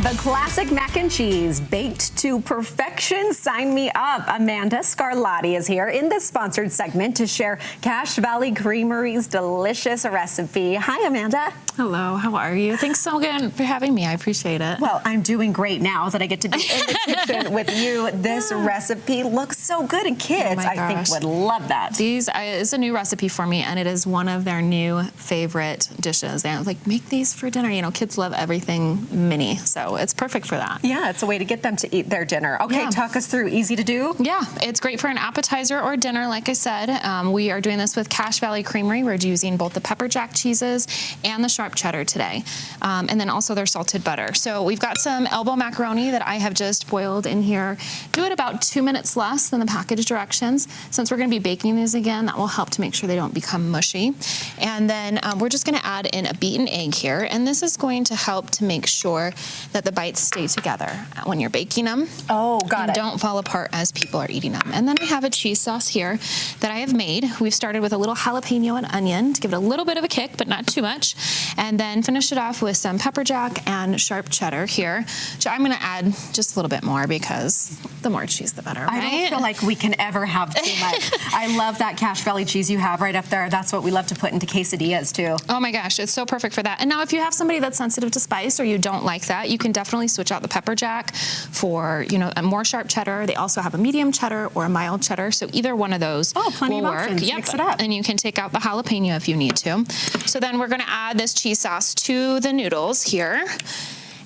The classic mac and cheese, baked to perfection. Sign me up. Amanda Scarlatti is here in this sponsored segment to share Cache Valley Creamery's delicious recipe. Hi, Amanda. Hello, how are you? Thanks so again for having me. I appreciate it. Well, I'm doing great now that I get to be in the kitchen with you. This recipe looks so good, and kids, I think, would love that. It's a new recipe for me, and it is one of their new favorite dishes. They're like, make these for dinner. You know, kids love everything mini, so it's perfect for that. Yeah, it's a way to get them to eat their dinner. Okay, talk us through. Easy to do? Yeah, it's great for an appetizer or dinner, like I said. We are doing this with Cache Valley Creamery. We're using both the pepper jack cheeses and the sharp cheddar today, and then also their salted butter. So we've got some elbow macaroni that I have just boiled in here. Do it about 2 minutes less than the package directions. Since we're going to be baking these again, that will help to make sure they don't become mushy. And then we're just going to add in a beaten egg here, and this is going to help to make sure that the bites stay together when you're baking them. Oh, got it. Don't fall apart as people are eating them. And then I have a cheese sauce here that I have made. We've started with a little jalapeno and onion to give it a little bit of a kick, but not too much. And then finish it off with some pepper jack and sharp cheddar here. So I'm going to add just a little bit more because the more cheese, the better, right? I don't feel like we can ever have too much. I love that Cache Valley cheese you have right up there. That's what we love to put into quesadillas too. Oh my gosh, it's so perfect for that. And now if you have somebody that's sensitive to spice or you don't like that, you can definitely switch out the pepper jack for, you know, a more sharp cheddar. They also have a medium cheddar or a mild cheddar, so either one of those plenty will of work. options. Yep. Mix it up. And you can take out the jalapeno if you need to. So then we're going to add this cheese sauce to the noodles here,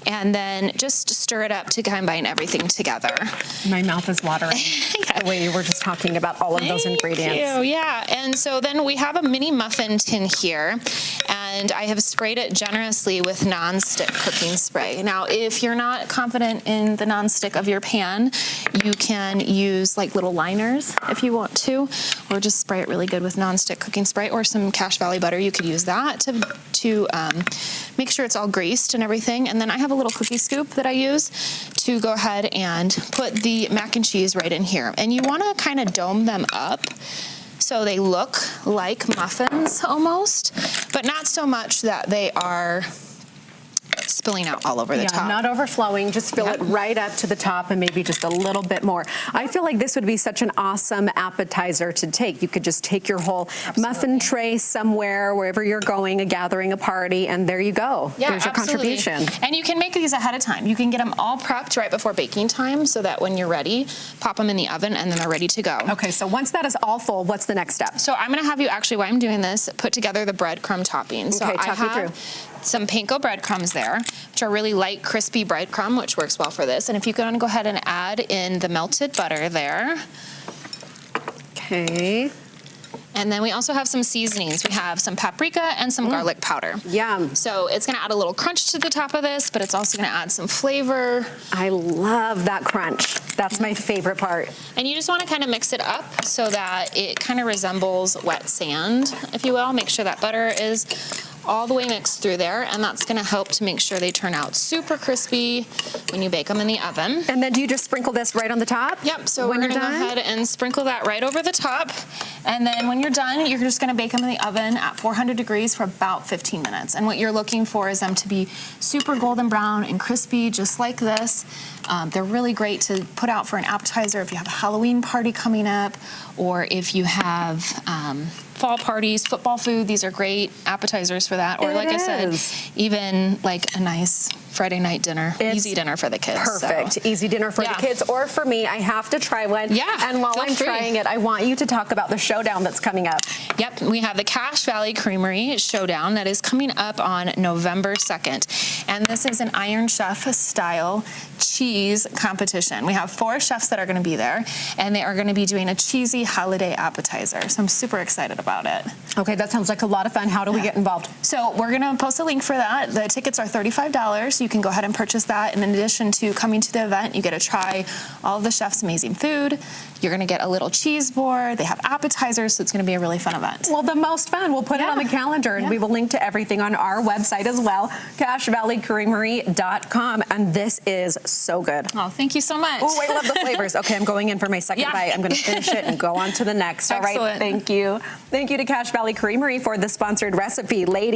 and then just stir it up to combine everything together. My mouth is watering the way you were just talking about all of those ingredients. Thank you. Yeah, and so then we have a mini muffin tin here, and I have sprayed it generously with non-stick cooking spray. Now, if you're not confident in the non-stick of your pan, you can use like little liners if you want to, or just spray it really good with non-stick cooking spray or some Cache Valley butter. You could use that to make sure it's all greased and everything. And then I have a little cookie scoop that I use to go ahead and put the mac and cheese right in here. And you want to kind of dome them up so they look like muffins almost, but not so much that they are spilling out all over the top. Not overflowing, just fill it right up to the top and maybe just a little bit more. I feel like this would be such an awesome appetizer to take. You could just take your whole muffin tray somewhere, wherever you're going, a gathering, a party, and there you go. Yeah, there's your contribution. And you can make these ahead of time. You can get them all prepped right before baking time so that when you're ready, pop them in the oven and then they're ready to go. Okay, so once that is all full, what's the next step? So I'm gonna have you actually, while I'm doing this, put together the breadcrumb topping. So okay, talk me through. Some panko breadcrumbs there, which are really light, crispy breadcrumb, which works well for this. And if you can go ahead and add in the melted butter there. Okay. And then we also have some seasonings. We have some paprika and some garlic powder. Yum. So it's gonna add a little crunch to the top of this, but it's also gonna add some flavor. I love that crunch. That's my favorite part. And you just wanna kind of mix it up so that it kind of resembles wet sand, if you will. Make sure that butter is all the way mixed through there, and that's gonna help to make sure they turn out super crispy when you bake them in the oven. And then do you just sprinkle this right on the top? Yep, so we're gonna go ahead and sprinkle that right over the top. And then when you're done, you're just gonna bake them in the oven at 400 degrees for about 15 minutes. And what you're looking for is them to be super golden brown and crispy, just like this. They're really great to put out for an appetizer if you have a Halloween party coming up, or if you have fall parties, football food. These are great appetizers for that. Or like I said, even like a nice Friday night dinner, easy dinner for the kids. Perfect. So. Easy dinner for the kids or for me. I have to try one. Yeah. And while I'm trying it, I want you to talk about the showdown that's coming up. Yep. We have the Cache Valley Creamery Showdown that is coming up on November 2nd. And this is an Iron Chef style cheese competition. We have 4 chefs that are going to be there, and they are going to be doing a cheesy holiday appetizer. So I'm super excited about it. Okay, that sounds like a lot of fun. How do we get involved? So we're going to post a link for that. The tickets are $35. You can go ahead and purchase that. And in addition to coming to the event, you get to try all of the chef's amazing food. You're going to get a little cheese board. They have appetizers, so it's going to be a really fun event. Well, the most fun. We'll put it on the calendar, and we will link to everything on our website as well, CacheValleyCreamery.com. And this is so good. Oh, thank you so much. Oh, I love the flavors. Okay, I'm going in for my second bite. I'm going to finish it and go on to the next. All right, thank you. Thank you to Cache Valley Creamery for the sponsored recipe. Ladies.